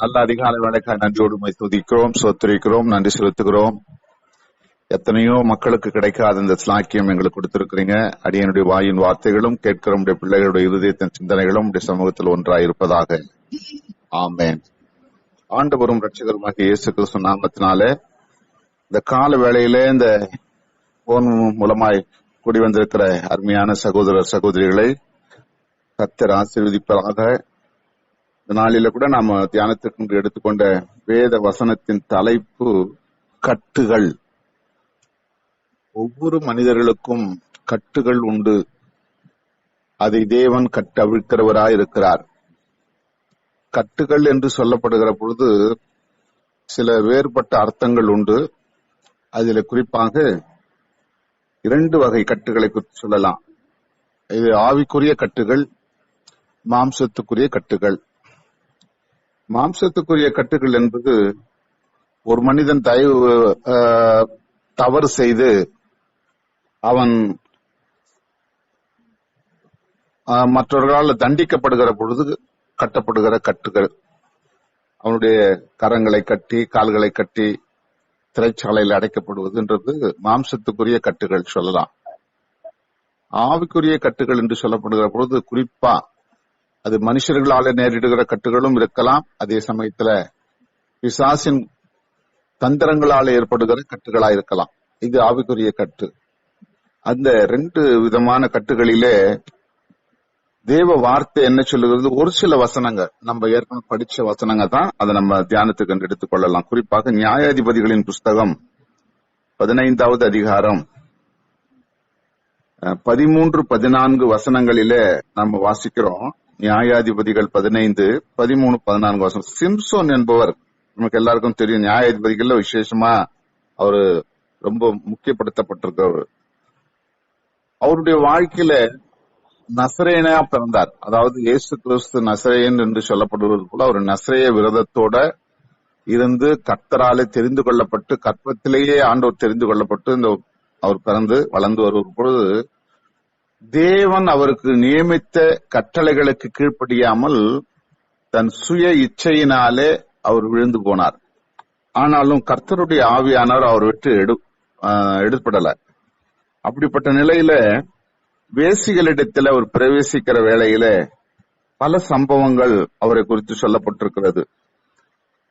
நல்ல அதிகாலை வேலைக்காய் நன்றியோடு உம்மை துதிக்கிறோம், ஸ்தோத்திரிக்கிறோம், நன்றி செலுத்துகிறோம். எத்தனையோ மக்களுக்கு கிடைக்காத இந்த ஸ்லாக்கியம் எங்களுக்கு கொடுத்திருக்கிறீங்க. அடியனுடைய வாயின் வார்த்தைகளும் கேட்கிற உடைய பிள்ளைகளுடைய இருதயத்தின் சிந்தனைகளும் உடைய சமூகத்தில் ஒன்றாயிருப்பதாக. ஆமென். ஆண்டவரும் இரட்சகருமாகிய இயேசு கிறிஸ்து நாமத்தினாலே இந்த கால வேளையிலே இந்த போன் மூலமாய் கூடி வந்திருக்கிற அருமையான சகோதரர் சகோதரிகளை கர்த்தர் ஆசீர்வதிப்பதாக. இந்த நாளில கூட நாம தியானத்திற்கு எடுத்துக்கொண்ட வேத வசனத்தின் தலைப்பு கட்டுகள். ஒவ்வொரு மனிதர்களுக்கும் கட்டுகள் உண்டு. அதை தேவன் கட்டவிழ்க்கிறவராய் இருக்கிறார். கட்டுகள் என்று சொல்லப்படுகிற பொழுது சில வேறுபட்ட அர்த்தங்கள் உண்டு. அதில் குறிப்பாக 2 வகை கட்டுகளை குறித்து சொல்லலாம். இது ஆவிக்குரிய கட்டுகள், மாம்சத்துக்குரிய கட்டுகள். மாம்சத்துக்குரிய கட்டுகள் என்பது ஒரு மனிதன் தவறு செய்து அவன் மற்றவர்களால் தண்டிக்கப்படுகிற பொழுது கட்டப்படுகிற கட்டுகள். அவனுடைய கரங்களை கட்டி கால்களை கட்டி சிறைச்சாலையில் அடைக்கப்படுவதுன்றது மாம்சத்துக்குரிய கட்டுகள் சொல்லலாம். ஆவிக்குரிய கட்டுகள் என்று சொல்லப்படுகிற பொழுது குறிப்பா அது மனுஷர்களால நேரிடுகிற கட்டுகளும் இருக்கலாம். அதே சமயத்துல பிசாசின் தந்திரங்களால ஏற்படுகிற கட்டுகளா இருக்கலாம். இது ஆவிக்குரிய கட்டு. அந்த 2 விதமான கட்டுகளிலே தேவ வார்த்தை என்ன சொல்லுகிறது? ஒரு சில வசனங்கள் நம்ம ஏற்கனவே படிச்ச வசனங்க தான். அதை நம்ம தியானத்துக்கு எடுத்துக் கொள்ளலாம். குறிப்பாக நியாயாதிபதிகளின் புஸ்தகம் 15வது அதிகாரம் 13-14 வசனங்களிலே நம்ம வாசிக்கிறோம். நியாயாதிபதிகள் 15, 13, 14 வசனம். சிம்சோன் என்பவர் நமக்கு எல்லாருக்கும் தெரியும். நியாயாதிபதிகள்ல விசேஷமா அவரு ரொம்ப முக்கியப்படுத்தப்பட்டிருக்கிறவர். அவருடைய வாழ்க்கையில நசரேனா பிறந்தார். அதாவது இயேசு கிறிஸ்து நசரேயன் என்று சொல்லப்படுவது போல அவர் நசரேய விரதத்தோட இருந்து கர்த்தராலே தெரிந்து கொள்ளப்பட்டு கற்பத்திலேயே ஆண்டவர் தெரிந்து கொள்ளப்பட்டு இந்த அவர் பிறந்து வளர்ந்து வருவது பொழுது தேவன் அவருக்கு நியமித்த கட்டளைகளுக்கு கீழ்ப்படியாமல் தன் சுய இச்சையினாலே அவர் விழுந்து போனார். ஆனாலும் கர்த்தருடைய ஆவியானவர் அவர் விட்டு எடுப்படல. அப்படிப்பட்ட நிலையில வேசிகளிடத்தில் அவர் பிரவேசிக்கிற வேளையில பல சம்பவங்கள் அவரை குறித்து சொல்லப்பட்டிருக்கிறது.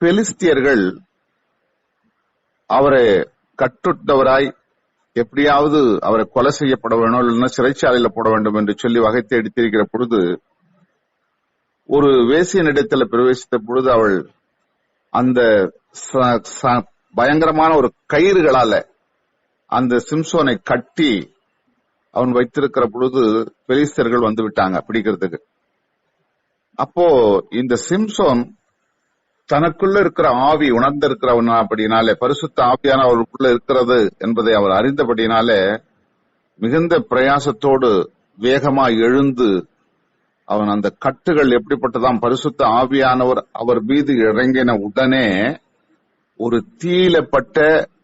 பெலிஸ்தியர்கள் அவரை கட்டுட்டவராய் எப்படியாவது அவரை கொலை செய்யப்பட வேணும், இல்லைன்னா சிறைச்சாலையில போட வேண்டும் என்று சொல்லி வகை தேடித்திருக்கிற பொழுது ஒரு வேசியனிடத்தில் பிரவேசித்த பொழுது அவள் அந்த பயங்கரமான ஒரு கயிறுகளால அந்த சிம்சோனை கட்டி அவன் வைத்திருக்கிற பொழுது பெலிஸ்தர்கள் வந்து விட்டாங்க பிடிக்கிறதுக்கு. அப்போ இந்த சிம்சோன் தனக்குள்ள இருக்கிற ஆவி உணர்ந்திருக்கிறவன் அப்படினாலே, பரிசுத்த ஆவியான அவருக்குள்ள இருக்கிறது என்பதை அவர் அறிந்தபடினாலே மிகுந்த பிரயாசத்தோடு வேகமா எழுந்து அவன் அந்த கட்டுகள் எப்படிப்பட்டதாம், பரிசுத்த ஆவியானவர் அவர் மீது இறங்கின உடனே ஒரு தீயிலப்பட்ட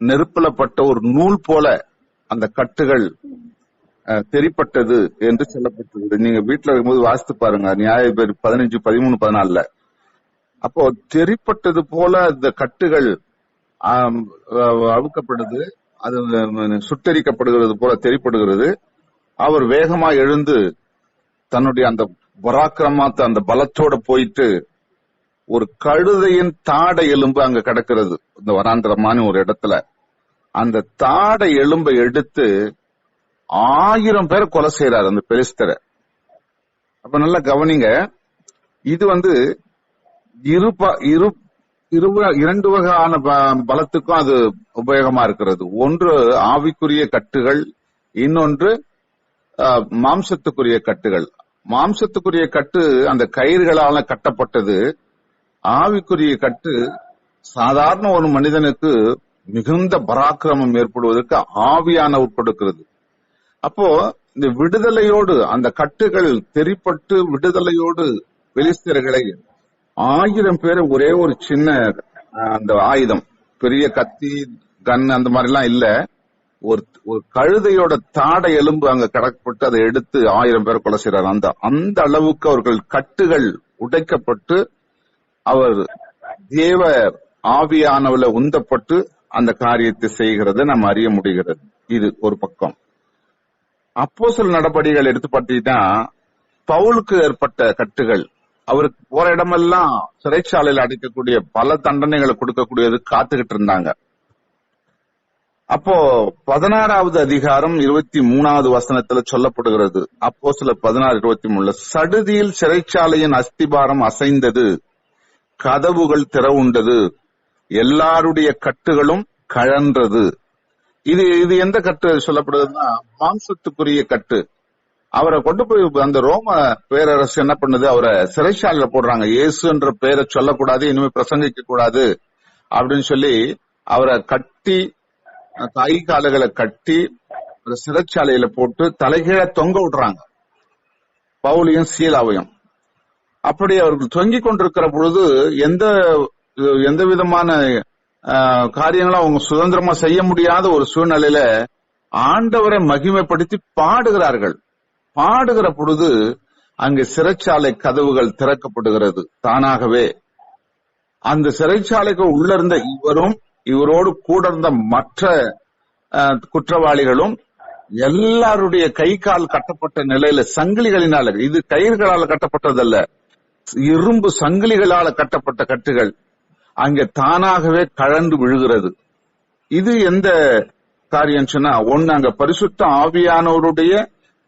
நெருப்புலப்பட்ட ஒரு நூல் போல அந்த கட்டுகள் தெரிப்பட்டது என்று சொல்லப்பட்டது. நீங்க வீட்டுல இருக்கும்போது வாசித்து பாருங்க, நியாயாதிபதி 15, 13, 14. அப்போ தெரிப்பட்டது போல இந்த கட்டுகள் அவுக்கப்படுது, அது சுட்டரிக்கப்படுகிறது போல தெரிப்படுகிறது. அவர் வேகமா எழுந்து தன்னுடைய அந்த பராக்கிரமத்தை அந்த பலத்தோட போயிட்டு ஒரு கழுதையின் தாடை எலும்பு அங்க கிடக்கிறது இந்த வராந்திரமான ஒரு இடத்துல. அந்த தாடை எலும்பை எடுத்து 1000 பேரை கொலை செய்யறாரு அந்த பெலிஸ்தரை. அப்ப நல்லா கவனிங்க, இது 2 வகையான பலத்துக்கும் அது உபயோகமா இருக்கிறது. ஒன்று ஆவிக்குரிய கட்டுகள், இன்னொன்று மாம்சத்துக்குரிய கட்டுகள். மாம்சத்துக்குரிய கட்டு அந்த கயிறுகளால கட்டப்பட்டது. ஆவிக்குரிய கட்டு சாதாரண ஒரு மனிதனுக்கு மிகுந்த பராக்கிரமம் ஏற்படுவதற்கு ஆவியானவர் கொடுக்கிறது. அப்போ இந்த விடுதலையோடு அந்த கட்டுகள் தெரிப்பட்டு விடுதலையோடு பெலிஸ்தர்களை 1000 பேரை ஒரே ஒரு சின்ன அந்த ஆயுதம், பெரிய கத்தி கன் அந்த மாதிரி எல்லாம் இல்ல, ஒரு கழுதையோட தாடை எலும்பு அங்க கடக்கப்பட்டு அதை எடுத்து 1000 பேரை கொலை செய்யறாரு. அந்த அளவுக்கு அவர்கள் கட்டுகள் உடைக்கப்பட்டு அவர் தேவ ஆவியானவள உந்தப்பட்டு அந்த காரியத்தை செய்கிறத நம்ம அறிய முடிகிறது. இது ஒரு பக்கம். அப்போஸ்தலர் நடபடிகள் எடுத்து பார்த்தீங்கன்னா பவுலுக்கு ஏற்பட்ட கட்டுகள், அவருக்கு போற இடமெல்லாம் சிறைச்சாலையில் அடைக்கக்கூடிய பல தண்டனைகளை கொடுக்கக்கூடியது காத்துக்கிட்டு இருந்தாங்க. அப்போ 16வது அதிகாரம் 23வது வசனத்துல சொல்லப்படுகிறது. அப்போஸ்தலர் 16:23, சடுதியில் சிறைச்சாலையின் அஸ்திபாரம் அசைந்தது, கதவுகள் திறவுண்டது, எல்லாருடைய கட்டுகளும் கழன்றது. இது எந்த கட்டு சொல்லப்படுதுன்னா மாம்சத்துக்குரிய கட்டு. அவரை கொண்டு போய் அந்த ரோம பேரரசு என்ன பண்ணுது, அவரை சிறைச்சாலையில போடுறாங்க. இயேசு என்ற பெயரை சொல்லக்கூடாது, இனிமே பிரசங்கிக்க கூடாது அப்படின்னு சொல்லி அவரை கட்டி, கை கால்களை கட்டி சிறைச்சாலையில போட்டு தலைகீழ தொங்க விடுறாங்க, பவுலையும் சீலாவையும். அப்படி அவர்கள் தொங்கிக் கொண்டிருக்கிற பொழுது எந்த விதமான காரியங்களும் அவங்க சுதந்திரமா செய்ய முடியாத ஒரு சூழ்நிலையில ஆண்டவரை மகிமைப்படுத்தி பாடுகிறார்கள். பாடுகிற பொழுது அங்கு சிறைச்சாலை கதவுகள் திறக்கப்படுகிறது தானாகவே. அந்த சிறைச்சாலைக்கு உள்ள இருந்த இவரும் இவரோடு கூட இருந்த மற்ற குற்றவாளிகளும் எல்லாருடைய கை கால் கட்டப்பட்ட நிலையில சங்கிலிகளினால, இது கயிறுகளால் கட்டப்பட்டதல்ல, இரும்பு சங்கிலிகளால கட்டப்பட்ட கட்டுகள் அங்கே தானாகவே கழன்று விழுகிறது. இது எந்த காரியம் சொன்னா, ஒன்னு அங்க பரிசுத்த ஆவியானவருடைய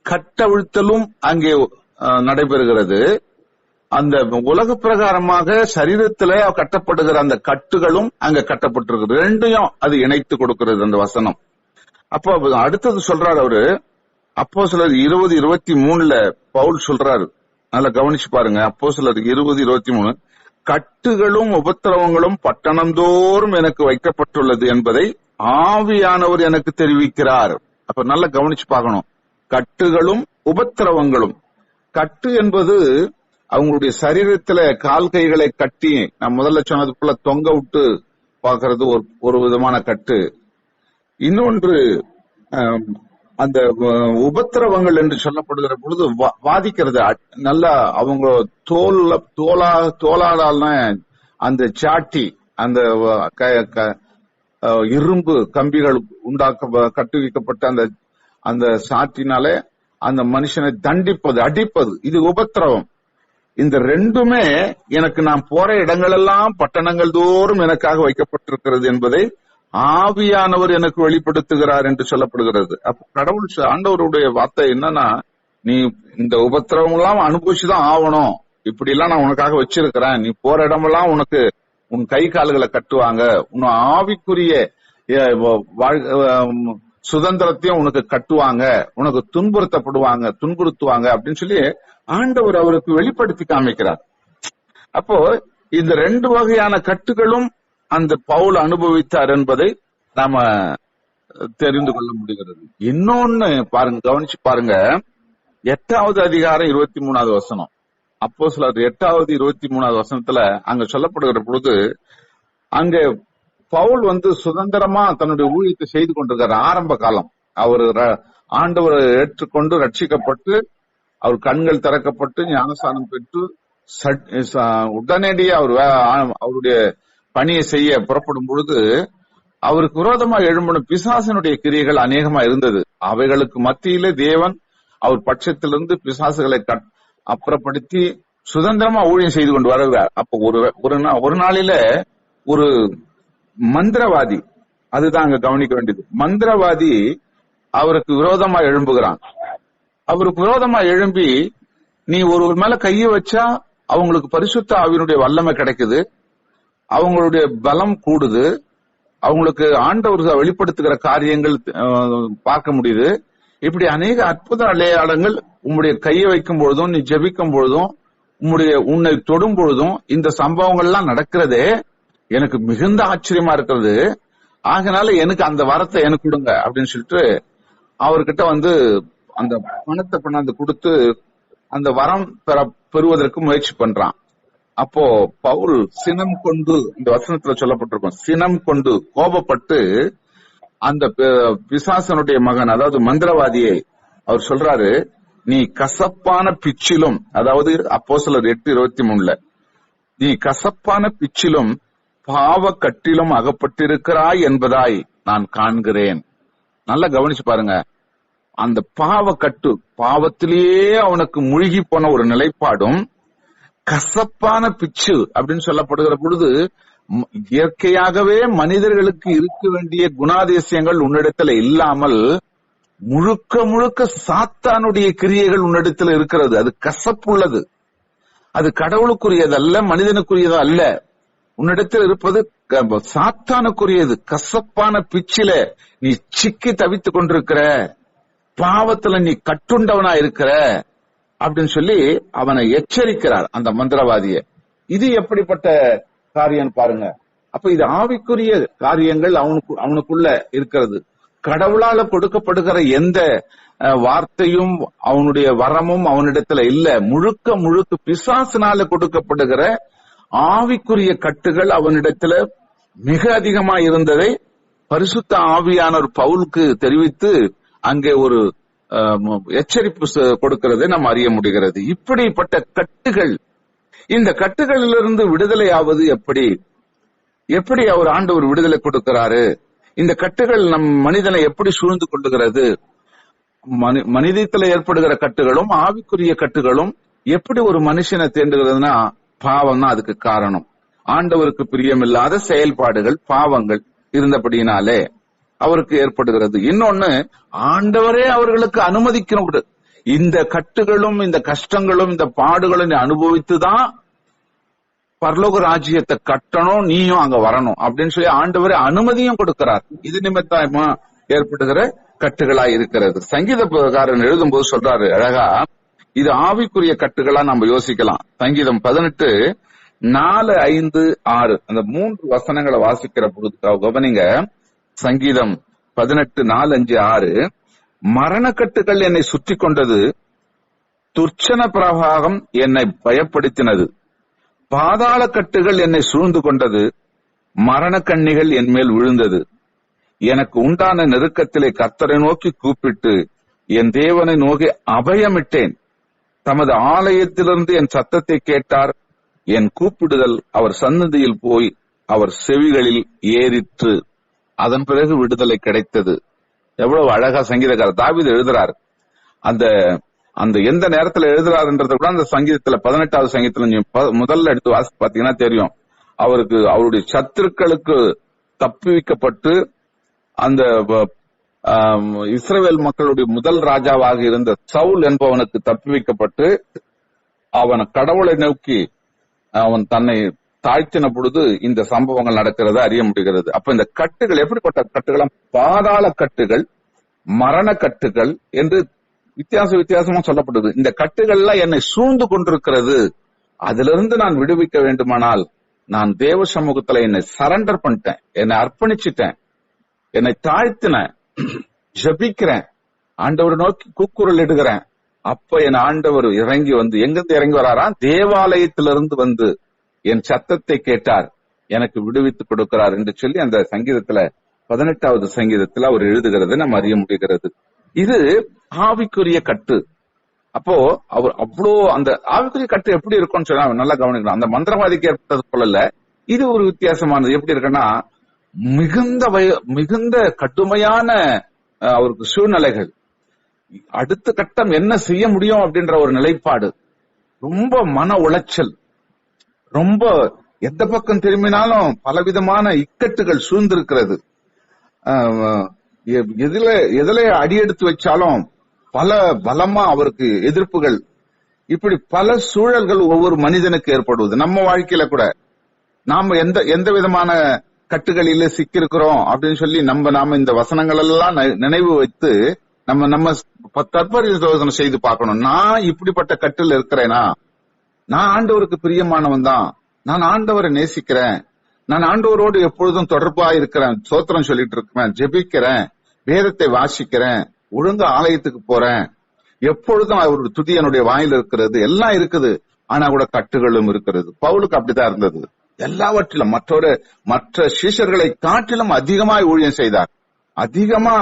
கட்டவிழ்த்தலும் அங்கே நடைபெறுகிறது. அந்த உலக பிரகாரமாக சரீரத்திலே கட்டப்படுகிற அந்த கட்டுகளும் அங்க கட்டப்பட்டிருக்கு. ரெண்டையும் அது இணைத்து கொடுக்கிறது அந்த வசனம். அப்போ அடுத்தது சொல்றாரு அவரு, அப்போஸ்தலர் 20:23 பவுல் சொல்றாரு, நல்லா கவனிச்சு பாருங்க. அப்போஸ்தலர் 20:23, கட்டுகளும் உபத்திரவங்களும் பட்டணந்தோறும் எனக்கு வைக்கப்பட்டுள்ளது என்பதை ஆவியானவர் எனக்கு தெரிவிக்கிறார். அப்ப நல்லா கவனிச்சு பார்க்கணும். கட்டுகளும் உபத்திரவங்களும். கட்டு என்பது அவங்களுடைய சரீரத்துல கால் கைகளை கட்டி, நான் முதல்ல சொன்னது போல தொங்க விட்டு பாக்குறது ஒரு விதமான கட்டு. இன்னொன்று அந்த உபத்திரவங்கள் என்று சொல்லப்படுகிற பொழுது வாதிக்கிறது. நல்லா அவங்க தோலாடால அந்த சாட்டி, அந்த இரும்பு கம்பிகள் கட்டி வைக்கப்பட்ட அந்த சாட்டினாலே அந்த மனுஷனை தண்டிப்பது, அடிப்பது, இது உபத்திரவம். இந்த ரெண்டுமே எனக்கு நான் போற இடங்களெல்லாம் பட்டணங்கள் தோறும் எனக்காக வைக்கப்பட்டிருக்கிறது என்பதை ஆவியானவர் எனக்கு வெளிப்படுத்துகிறார் என்று சொல்லப்படுகிறது. அப்ப கடவுள் ஆண்டவருடைய வார்த்தை என்னன்னா, நீ இந்த உபத்திரவம் எல்லாம் அனுபவிச்சுதான் ஆகணும், இப்படி எல்லாம் நான் உனக்காக வச்சிருக்கிறேன், நீ போற இடமெல்லாம் உனக்கு உன் கை கால்களை கட்டுவாங்க, உன் ஆவிக்குரிய சுதந்திரத்தையும் உனக்கு கட்டுவாங்க, உனக்கு துன்புறுத்துவாங்க அப்படின்னு சொல்லி ஆண்டவர் அவருக்கு வெளிப்படுத்தி காமிக்கிறார். அப்போ இந்த ரெண்டு வகையான கட்டுகளும் அந்த பவுல் அனுபவித்தார் என்பதை நாம தெரிந்து கொள்ள முடிகிறது. இன்னொன்னு பாருங்க, கவனிச்சு பாருங்க. 8வது அதிகாரம் 23வது வசனம். அப்போஸ்தலர் 8வது 23வது வசனத்துல அங்க சொல்லப்படுகிற பொழுது, அங்க பவுல் சுதந்திரமா தன்னுடைய ஊழியத்தை செய்து கொண்டிருக்காரு. ஆரம்ப காலம் அவர் ஆண்டவரை ஏற்றுக்கொண்டு ரட்சிக்கப்பட்டு அவர் கண்கள் திறக்கப்பட்டு ஞானஸ்நானம் பெற்று உடனடியே அவருடைய பணியை செய்ய புறப்படும் பொழுது அவருக்கு விரோதமா எழும்பின பிசாசினுடைய கிரியைகள் அநேகமா இருந்தது. அவைகளுக்கு மத்தியிலே தேவன் அவர் பட்சத்திலிருந்து பிசாசுகளை அப்புறப்படுத்தி சுதந்திரமா ஊழியம் செய்து கொண்டு வருகிறார். அப்ப ஒரு நாளில ஒரு மந்திரவாதி, அதுதான் அங்க கவனிக்க வேண்டியது, மந்திரவாதி அவருக்கு விரோதமா எழும்புகிறான். அவருக்கு விரோதமா எழும்பி, நீ ஒருவர் மேல கையை வச்சா அவங்களுக்கு பரிசுத்த ஆவியினுடைய வல்லமை கிடைக்குது, அவங்களுடைய பலம் கூடுது, அவங்களுக்கு ஆண்டவர்கள் வெளிப்படுத்துகிற காரியங்கள் பார்க்க முடியுது, இப்படி அநேக அற்புத அடையாளங்கள் உம்முடைய கையை வைக்கும் பொழுதும் நீ ஜெபிக்கும் பொழுதும் உன்னை தொடும் பொழுதும் இந்த சம்பவங்கள்லாம் நடக்கிறதே எனக்கு மிகுந்த ஆச்சரியமா இருக்கிறது. ஆகனால எனக்கு அந்த வரத்தை எனக்கு கொடுங்க அப்படின்னு சொல்லிட்டு அவர்கிட்ட அந்த பணத்தை கொண்டாந்து கொடுத்து அந்த வரம் பெறுவதற்கு முயற்சி பண்றான். அப்போ பவுல் சினம் கொண்டு, இந்த வசனத்துல சொல்லப்பட்டிருக்கும், சினம் கொண்டு கோபப்பட்டு அந்த பிசாசனுடைய மகன், அதாவது மந்திரவாதியை அவர் சொல்றாரு, நீ கசப்பான பிச்சிலும், அதாவது அப்போஸ்தலர் 8:23, நீ கசப்பான பிச்சிலும் பாவ கட்டிலும் அகப்பட்டிருக்கிறாய் என்பதாய் நான் காண்கிறேன். நல்லா கவனிச்சு பாருங்க. அந்த பாவக்கட்டு, பாவத்திலேயே அவனுக்கு மூழ்கி போன ஒரு நிலைப்பாடும், கசப்பான பிச்சு அப்படின்னு சொல்லப்படுகிற பொழுது இயற்கையாகவே மனிதர்களுக்கு இருக்க வேண்டிய குணாதிசயங்கள் உன்னிடத்துல இல்லாமல் முழுக்க முழுக்க சாத்தானுடைய கிரியைகள் உன்னிடத்துல இருக்கிறது. அது கசப்புள்ளது. அது கடவுளுக்குரியது அல்ல, மனிதனுக்குரியது அல்ல. உன்னிடத்தில் இருப்பது சாத்தானுக்குரியது. கசப்பான பிச்சில நீ சிக்கி தவித்துக் கொண்டிருக்கிற, பாவத்துல நீ கட்டுண்டவனா இருக்கிற அப்படின்னு சொல்லி அவனை எச்சரிக்கிறார் அந்த மந்திரவாதிய. இது எப்படிப்பட்ட காரியம் பாருங்க. அப்ப இது ஆவிக்குரிய காரியங்கள் அவனுக்குள்ள இருக்கிறது. கடவுளால கொடுக்கப்படுகிற எந்த வார்த்தையும் அவனுடைய வரமும் அவனிடத்துல இல்ல. முழுக்க முழுக்க பிசாசினால கொடுக்கப்படுகிற ஆவிக்குரிய கட்டுகள் அவனிடத்துல மிக அதிகமா இருந்ததை பரிசுத்த ஆவியானவர் பவுலுக்கு தெரிவித்து அங்கே ஒரு எச்சரிப்பு கொடுக்கிறதை நாம் அறிய முடிகிறது. இப்படிப்பட்ட கட்டுகள், இந்த கட்டுகளிலிருந்து விடுதலையாவது எப்படி? எப்படி அவர் ஆண்டவர் விடுதலை கொடுக்கிறாரு? இந்த கட்டுகள் நம் மனிதனை எப்படி சூழ்ந்து கொள்ளுகிறது? மனிதத்துல ஏற்படுகிற கட்டுகளும் ஆவிக்குரிய கட்டுகளும் எப்படி ஒரு மனுஷனை தேண்டுகிறதுனா, பாவம் தான் அதுக்கு காரணம். ஆண்டவருக்கு பிரியமில்லாத செயல்பாடுகள், பாவங்கள் இருந்தபடியினாலே அவருக்கு ஏற்படுகிறது. இன்னொன்னு, ஆண்டவரே அவர்களுக்கு அனுமதிக்கணும். இந்த கட்டுகளும் இந்த கஷ்டங்களும் இந்த பாடுகளும் அனுபவித்துதான் பரலோக ராஜ்யத்தை கட்டணும், நீயும் அங்க வரணும் அப்படின்னு சொல்லி ஆண்டவரே அனுமதியும் கொடுக்கிறார். இது நிமித்தமா ஏற்படுகிற கட்டுகளா இருக்கிறது. சங்கீதக்காரன் எழுதும் போது சொல்றாரு அழகா, இது ஆவிக்குரிய கட்டுகளா நம்ம யோசிக்கலாம். சங்கீதம் 18:4, 5, 6 அந்த 3 வசனங்களை வாசிக்கிற பொழுது கவனிங்க. சங்கீதம் 18:4, 5, 6 மரணக்கட்டுகள் என்னை சுற்றி கொண்டது, துர்ச்சன பிரவாகம் என்னை பயப்படுத்தினது, பாதாள கட்டுகள் என்னை சூழ்ந்து கொண்டது, மரண கண்ணிகள் என் மேல் விழுந்தது. எனக்கு உண்டான நெருக்கத்திலே கர்த்தரை நோக்கி கூப்பிட்டு என் தேவனை நோக்கி அபயமிட்டேன். தமது ஆலயத்திலிருந்து என் சத்தத்தை கேட்டார். என் கூப்பிடுதல் அவர் சன்னதியில் போய் அவர் செவிகளில் ஏறிற்று. அதன் பிறகு விடுதலை கிடைத்தது. எவ்வளவு அழகா சங்கீதக்காரர் தாவீது எழுதுறாரு. அந்த அந்த எந்த நேரத்துல எழுதுறாருன்றத கூட அந்த சங்கீதத்துல 18வது சங்கீதத்துல முதல்ல எடுத்து வாசி பாத்தீங்கன்னா தெரியும். அவருக்கு அவருடைய சத்துருக்களுக்கு தப்புவிக்கப்பட்டு அந்த இஸ்ரவேல் மக்களுடைய முதல் ராஜாவாக இருந்த சவுல் என்பவனுக்கு தப்புவிக்கப்பட்டு அவன் கடவுளை நோக்கி அவன் தன்னை தாழ்த்தின பொழுது இந்த சம்பவங்கள் நடக்கிறத அறிய முடிகிறது. அப்ப இந்த கட்டுகள் எப்படிப்பட்ட கட்டுகளும், பாதாள கட்டுகள், மரண கட்டுகள் என்று வித்தியாசமா சொல்லப்படுது. இந்த கட்டுகள்லாம் என்னை சூழ்ந்து கொண்டிருக்கிறது. அதிலிருந்து நான் விடுவிக்க வேண்டுமானால் நான் தேவ சமூகத்துல என்னை சரண்டர் பண்ணிட்டேன், என்னை அர்ப்பணிச்சுட்டேன், என்னை தாழ்த்தினேன், ஜபிக்கிறேன், ஆண்டவர் நோக்கி கூக்குரல் இடுகிறேன். அப்ப என் ஆண்டவர் இறங்கி வந்து, எங்கிருந்து இறங்கி வராரா? தேவாலயத்திலிருந்து வந்து என் சத்தத்தை கேட்டார், எனக்கு விடுவித்து கொடுக்கிறார் என்று சொல்லி அந்த சங்கீதத்துல 18வது சங்கீதத்துல அவர் எழுதுகிறதை நம்ம அறிய முடிகிறது. இது ஆவிக்குரிய கட்டு. அப்போ அவர் அவ்வளோ அந்த ஆவிக்குரிய கட்டு எப்படி இருக்கும்னு சொன்னா நல்லா கவனிக்கணும். அந்த மந்திரவாதிக்கு ஏற்பட்டது போல இது ஒரு வித்தியாசமானது. எப்படி இருக்குன்னா, மிகுந்த கடுமையான அவருக்கு சூழ்நிலைகள், அடுத்த கட்டம் என்ன செய்ய முடியும் அப்படின்ற ஒரு நிலைப்பாடு, ரொம்ப மன உளைச்சல், ரொம்ப எந்த பக்கம் திரும்பினாலும் பலவிதமான இக்கட்டுகள் சூழ்ந்திருக்கிறது. எதுல அடியெடுத்து வச்சாலும் பல பலமா அவருக்கு எதிர்ப்புகள், இப்படி பல சூழல்கள் ஒவ்வொரு மனிதனுக்கு ஏற்படுவது. நம்ம வாழ்க்கையில கூட நாம எந்த விதமான கட்டுகளில சிக்கிருக்கிறோம் அப்படின்னு சொல்லி நாம இந்த வசனங்கள் எல்லாம் நினைவு வைத்து நம்ம தற்பரிசோதனை செய்து பார்க்கணும். நான் இப்படிப்பட்ட கட்டில் இருக்கிறேனா? நான் ஆண்டவருக்கு பிரியமானவன் தான், நான் ஆண்டவரை நேசிக்கிறேன், நான் ஆண்டவரோடு எப்பொழுதும் தொடர்பா இருக்கிறேன், சோத்திரம் சொல்லிட்டு இருக்கிறேன், ஜெபிக்கிறேன், வேதத்தை வாசிக்கிறேன், ஒழுங்கு ஆலயத்துக்கு போறேன், எப்பொழுதும் அவருடைய துதி என்னுடைய வாயில் இருக்கிறது, எல்லாம் இருக்குது. ஆனா கூட கட்டுகளும் இருக்கிறது. பவுலுக்கு அப்படித்தான் இருந்தது. எல்லாவற்றிலும் மற்ற சீஷர்களை காட்டிலும் அதிகமாய் ஊழியம் செய்தார். அதிகமா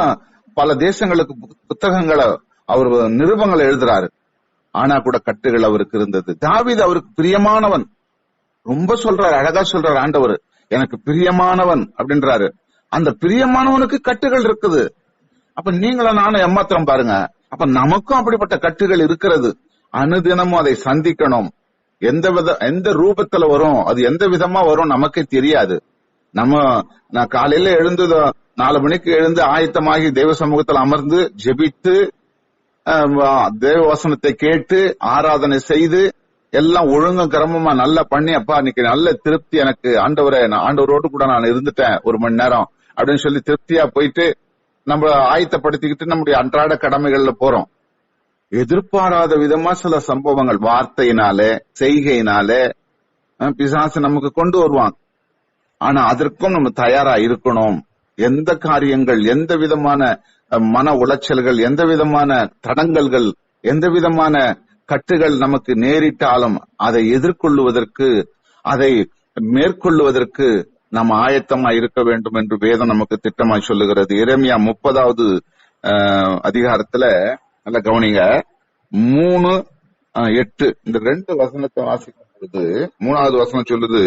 பல தேசங்களுக்கு புத்தகங்களை அவர் நிருபங்களை எழுதுறாரு. ஆனா கூட கட்டுகள் அவருக்கு இருந்தது. தாவீது அவருக்கு பிரியமானவன். ரொம்ப சொல்றாரு, அழகா சொல்றாரு ஆண்டவர், எனக்கு பிரியமானவன் அப்படின்றாரு. அந்த பிரியமானவனுக்கு கட்டுகள் இருக்குது. அப்ப நீங்களும் நானும் ஏமாத்திரம் பாருங்க. அப்ப நமக்கும் அப்படிப்பட்ட கட்டுகள் இருக்கிறது. அனுதினமும் அதை சந்திக்கணும். எந்த ரூபத்துல வரும், அது எந்த விதமா வரும் நமக்கே தெரியாது. நான் காலையில எழுந்து 4 மணிக்கு எழுந்து ஆயத்தமாகி தெய்வ சமூகத்தில் அமர்ந்து ஜெபித்து தேவ வசனத்தை கேட்டு ஆராதனை செய்து எல்லாம் ஒழுங்கும் கிரமமா நல்லா பண்ணி, அப்பா இன்னைக்கு நல்ல திருப்தி எனக்கு ஆண்டவரோடு கூட நான் இருந்துட்டேன் 1 மணி நேரம் அப்படின்னு சொல்லி திருப்தியா போயிட்டு நம்ம ஆயத்தப்படுத்திக்கிட்டு நம்முடைய அன்றாட கடமைகள்ல போறோம். எதிர்பாராத விதமா சில சம்பவங்கள் வார்த்தையினாலே செய்கையினாலே பிசாசு நமக்கு கொண்டு வருவாங்க. ஆனா அதற்கும் நம்ம தயாரா இருக்கணும். எந்த காரியங்கள், எந்த விதமான மன உளைச்சல்கள், எந்த விதமான தடங்கல்கள், எந்த விதமான கட்டுகள் நமக்கு நேரிட்டாலும் அதை எதிர்கொள்ளுவதற்கு, அதை மேற்கொள்ளுவதற்கு நாம் ஆயத்தமா இருக்க வேண்டும் என்று வேதம் நமக்கு திட்டமாய் சொல்லுகிறது. எரேமியா 30வது அதிகாரத்துல நல்ல கவனிங்க, 3:8 இந்த 2 வசனத்தை வாசிக்கும் பொழுது 3வது வசனம் சொல்லுது,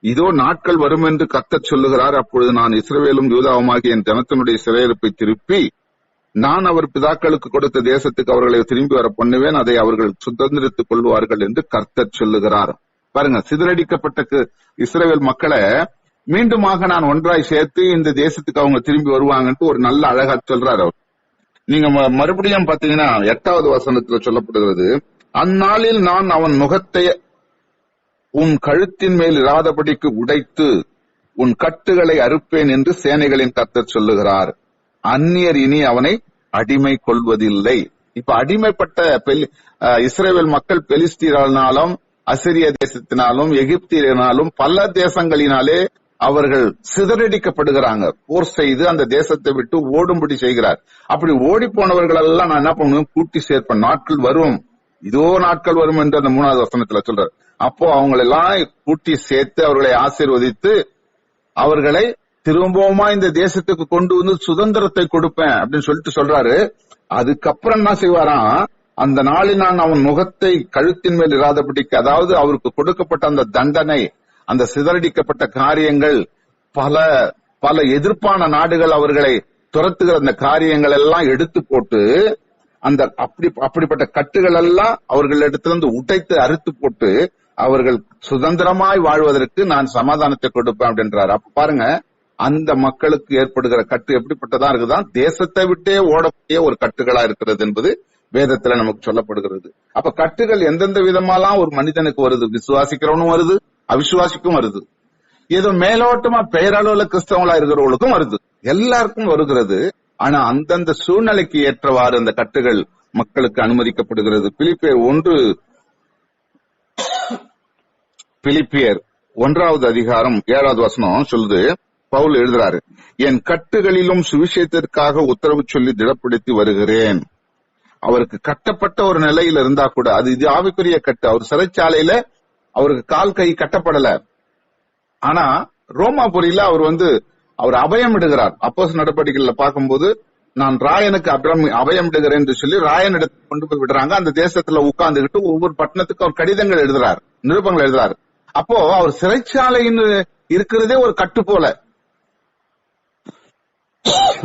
இதோ நாட்கள் வரும் என்று கர்த்தர் சொல்லுகிறார், அப்பொழுது நான் இஸ்ரவேலும் யூதாவுமாகிய என் ஜனத்தினுடைய சிறையிருப்பை திருப்பி நான் அவர் பிதாக்களுக்கு கொடுத்த தேசத்துக்கு அவர்களை திரும்பி வர பண்ணுவேன், அதை அவர்கள் சுதந்திரித்துக் கொள்வார்கள் என்று கர்த்தர் சொல்லுகிறார். பாருங்க, சிதறடிக்கப்பட்ட இஸ்ரவேல் மக்களை மீண்டுமாக நான் ஒன்றாய் சேர்த்து இந்த தேசத்துக்கு அவங்க திரும்பி வருவாங்கன்ட்டு ஒரு நல்ல அழகா சொல்றாரு அவர். நீங்க மறுபடியும் பாத்தீங்கன்னா 8வது வசனத்துல சொல்லப்படுகிறது, அந்நாளில் நான் அவன் நுகத்தை உன் கழுத்தின் மேல் இராதபடிக்கு உடைத்து உன் கட்டுகளை அறுப்பேன் என்று சேனைகளின் கர்த்தர் சொல்லுகிறார். அந்நியர் இனி அவனை அடிமை கொள்வதில்லை. இப்ப அடிமைப்பட்ட இஸ்ரவேல் மக்கள் பெலிஸ்தீனாலும் அசிரிய தேசத்தினாலும் எகிப்தியனாலும் பல தேசங்களினாலே அவர்கள் சிதறடிக்கப்படுகிறாங்க. போர் செய்து அந்த தேசத்தை விட்டு ஓடும்படி செய்கிறார். அப்படி ஓடி போனவர்கள் எல்லாம் நான் என்ன பண்ணுவேன், கூட்டி சேர்ப்பேன். நாட்கள் வரும், இதோ நாட்கள் வரும் என்று அந்த 3வது வசனத்துல சொல்றாரு. அப்போ அவங்களெல்லாம் கூட்டி சேர்த்து அவர்களை ஆசீர்வதித்து அவர்களை திரும்பவுமா இந்த தேசத்துக்கு கொண்டு வந்து சுதந்திரத்தை கொடுப்பேன் அப்படின்னு சொல்லிட்டு சொல்றாரு. அதுக்கப்புறம் என்ன செய்வாராம், அந்த நாளில் நான் அவன் முகத்தை கழுத்தின் மேல் இராதபடிக்கு, அதாவது அவருக்கு கொடுக்கப்பட்ட அந்த தண்டனை, அந்த சிதறடிக்கப்பட்ட காரியங்கள், பல எதிர்ப்பான நாடுகள் அவர்களை துரத்துகிற அந்த காரியங்கள் எல்லாம் எடுத்து போட்டு அந்த அப்படிப்பட்ட கட்டுகள் எல்லாம் அவர்களிடத்திலிருந்து உடைத்து அறுத்து போட்டு அவர்கள் சுதந்திரமாய் வாழ்வதற்கு நான் சமாதானத்தை கொடுப்பேன் அப்படின்றாரு. அப்ப பாருங்க, அந்த மக்களுக்கு ஏற்படுகிற கட்டு எப்படிப்பட்டதா இருக்குதான், தேசத்தை விட்டே ஓடக்கூடிய ஒரு கட்டுகளா இருக்கிறது என்பது வேதத்துல நமக்கு சொல்லப்படுகிறது. அப்ப கட்டுகள் எந்தெந்த விதமாலாம் ஒரு மனிதனுக்கு வருது, விசுவாசிக்கிறவனும் வருது, அவிசுவாசிக்கும் வருது, ஏதோ மேலோட்டமா பெயரளவுல கிறிஸ்தவங்களா இருக்கிறவங்களுக்கும் வருது, எல்லாருக்கும் வருகிறது. ஆனா அந்தந்த சூழ்நிலைக்கு ஏற்றவாறு அந்த கட்டுகள் மக்களுக்கு அனுமதிக்கப்படுகிறது. பிலிப்பியர் 1வது அதிகாரம் 7வது வசனம் சொல்லுது, பவுல் எழுதுறாரு, என் கட்டுகளிலும் சுவிசேஷத்திற்காக உத்தரவு சொல்லி திடப்படுத்தி வருகிறேன். அவருக்கு கட்டப்பட்ட ஒரு நிலையில இருந்தா கூட அது இது ஆவிக்குரிய கட்டு. அவர் சிறைச்சாலையில அவருக்கு கால் கை கட்டப்படல. ஆனா ரோமாபுரியில அவர் அபயம் இடுகிறார். அப்போஸ்தலர் நடவடிக்கைகள்ல பார்க்கும்போது, நான் ராயனுக்கு அபயம் இடுகிறேன் என்று சொல்லி ராயன் இடத்துக்கு கொண்டு போய் விடுறாங்க. அந்த தேசத்துல உட்கார்ந்துகிட்டு ஒவ்வொரு பட்டணத்துக்கு அவர் கடிதங்கள் எழுதுறார், நிருபங்கள் எழுதுறாரு. அப்போ அவர் சிறைச்சாலைன்னு இருக்கிறதே ஒரு கட்டு போல.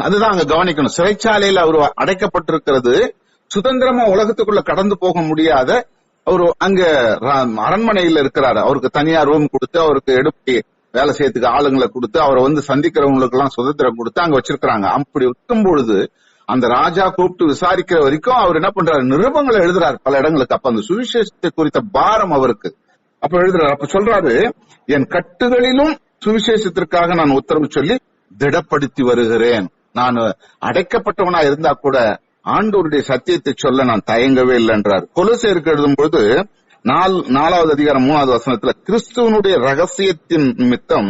அதுதான் அங்க கவனிக்கணும். சிறைச்சாலையில அவர் அடைக்கப்பட்டிருக்கிறது, சுதந்திரமா உலகத்துக்குள்ள கடந்து போக முடியாத அவரு அங்க அரண்மனையில இருக்கிறாரு. அவருக்கு தனியா ரூம் கொடுத்து, அவருக்கு எடுப்பு வேலை செய்யறதுக்கு ஆளுங்களை கொடுத்து, அவரை சந்திக்கிறவங்களுக்கு எல்லாம் சுதந்திரம் கொடுத்து அங்க வச்சிருக்கிறாங்க. அப்படி இருக்கும் பொழுது அந்த ராஜா கூப்பிட்டு விசாரிக்கிற வரைக்கும் அவர் என்ன பண்றாரு, நிருபங்களை எழுதுறாரு பல இடங்களுக்கு. அப்ப அந்த சுவிசேஷத்தை குறித்த பாரம் அவருக்கு அப்ப எழுதுறாரு. அப்ப சொல்றாரு, என் கட்டுகளிலும் சுவிசேஷத்திற்காக நான் உத்தரவு சொல்லி திடப்படுத்தி வருகிறேன். நான் அடைக்கப்பட்டவனா இருந்தா கூட ஆண்டவருடைய சத்தியத்தை சொல்ல நான் தயங்கவே இல்லைன்றார். கொலோசியருக்கு எழுதும்போது 4வது அதிகாரம் 3வது வசனத்துல, கிறிஸ்துவனுடைய ரகசியத்தின் நிமித்தம்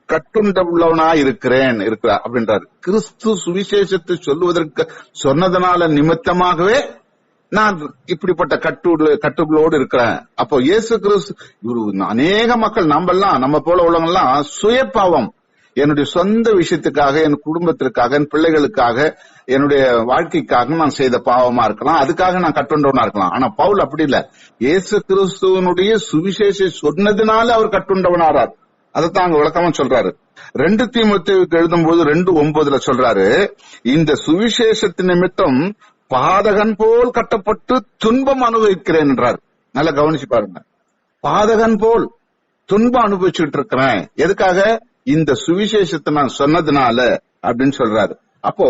கட்டுண்டவனா இருக்கிறேன் அப்படின்றாரு. கிறிஸ்து சுவிசேஷத்தை சொல்லுவதற்கு சொன்னதனால நிமித்தமாகவே நான் இப்படிப்பட்ட கட்டுகளோடு இருக்கிறேன். அப்போ இயேசு கிறிஸ்து, அநேக மக்கள் நம்ம போல உள்ளவங்க எல்லாம் சுய பாவம், என்னுடைய சொந்த விஷயத்துக்காக, என் குடும்பத்திற்காக, என் பிள்ளைகளுக்காக, என்னுடைய வாழ்க்கைக்காக நான் செய்த பாவமா இருக்கலாம், அதுக்காக நான் கட்டுண்டவனா இருக்கலாம். ஆனா பவுல் அப்படி இல்ல, இயேசு கிறிஸ்துவனுடைய சுவிசேஷம் சொன்னதுனால அவர் கட்டுண்டவனாரார். அதைத்தான் அங்க விளக்கமா சொல்றாரு. 2 தீமோத்தேயுவுக்கு எழுதும்போது 2:9 சொல்றாரு, இந்த சுவிசேஷத்தின் நிமித்தம் பாதகன் போல் கட்டப்பட்டு துன்பம் அனுபவிக்கிறேன் என்றார். நல்லா கவனிச்சு பாருங்க. பாதகன் போல் துன்பம் அனுபவிச்சுட்டு இருக்கிறேன். எதுக்காக? இந்த சுவிசேஷத்தை நான் சொன்னதுனால அப்படின்னு சொல்றாரு. அப்போ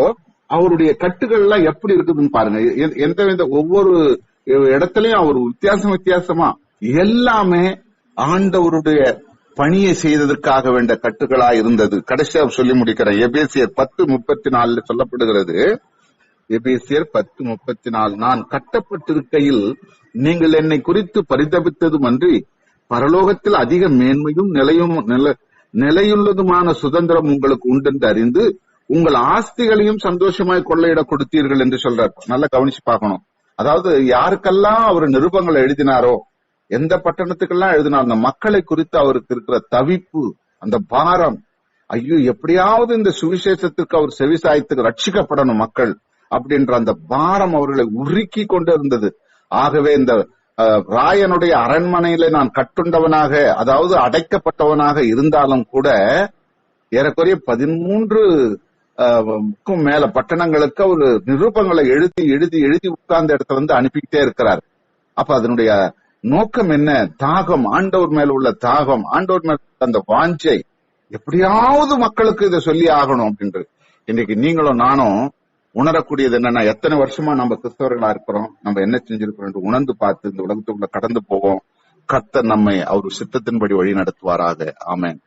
அவருடைய கட்டுகள் எல்லாம் எப்படி இருக்குதுன்னு பாருங்க. எந்த ஒவ்வொரு இடத்துலயும் அவர் வித்தியாசமா எல்லாமே ஆண்டவருடைய பணியை செய்ததற்காக வேண்ட கட்டுகளா இருந்தது. கடைசியா சொல்லி முடிக்கிறேன். எபேசியர் 10:34 சொல்லப்படுகிறது. எபேசியர் 10:34, நான் கட்டப்பட்டிருக்கையில் நீங்கள் என்னை குறித்து பரிதபித்ததும் அன்றி பரலோகத்தில் அதிக மேன்மையும் நிலையுள்ளதுமான சுதந்திரம் உங்களுக்கு உண்டென்று அறிந்து உங்கள் ஆஸ்திகளையும் சந்தோஷமாய் கொள்ளையிட கொடுத்தீர்கள் என்று சொல்றார். நல்லா கவனிச்சு பார்க்கணும். அதாவது யாருக்கெல்லாம் அவர் நிருபங்களை எழுதினாரோ, எந்த பட்டணத்துக்கெல்லாம் எழுதினார், அந்த மக்களை குறித்து அவருக்கு இருக்கிற தவிப்பு, அந்த பாரம், ஐயோ எப்படியாவது இந்த சுவிசேஷத்திற்கு அவர் செவிசாய்த்து ரட்சிக்கப்படணும் மக்கள் அப்படின்ற அந்த பாரம் அவர்களை உருக்கி கொண்டு இருந்தது. ஆகவே இந்த ராயனுடைய அரண்மனையில நான் கட்டுண்டவனாக, அதாவது அடைக்கப்பட்டவனாக இருந்தாலும் கூட ஏறக்குறைய 13க்கும் மேல பட்டணங்களுக்கு அவர் நிருபங்களை எழுதி எழுதி எழுதி உட்கார்ந்த இடத்துல வந்து அனுப்பிக்கிட்டே இருக்கிறார். அப்ப அதனுடைய நோக்கம் என்ன? தாகம், ஆண்டவர் மேல உள்ள தாகம், ஆண்டவர் மேல அந்த வாஞ்சை, எப்படியாவது மக்களுக்கு இதை சொல்லி ஆகணும் அப்படின்றது. இன்னைக்கு நீங்களும் நானும் உணரக்கூடியது என்னன்னா, எத்தனை வருஷமா நம்ம கிறிஸ்தவர்களா இருக்கிறோம், நம்ம என்ன செஞ்சிருக்கிறோம் என்று உணர்ந்து பார்த்து இந்த உலகத்துக்குள்ள கடந்து போவோம். கர்த்தர் நம்மை அவர் சித்தத்தின்படி வழி நடத்துவாராக. ஆமென்.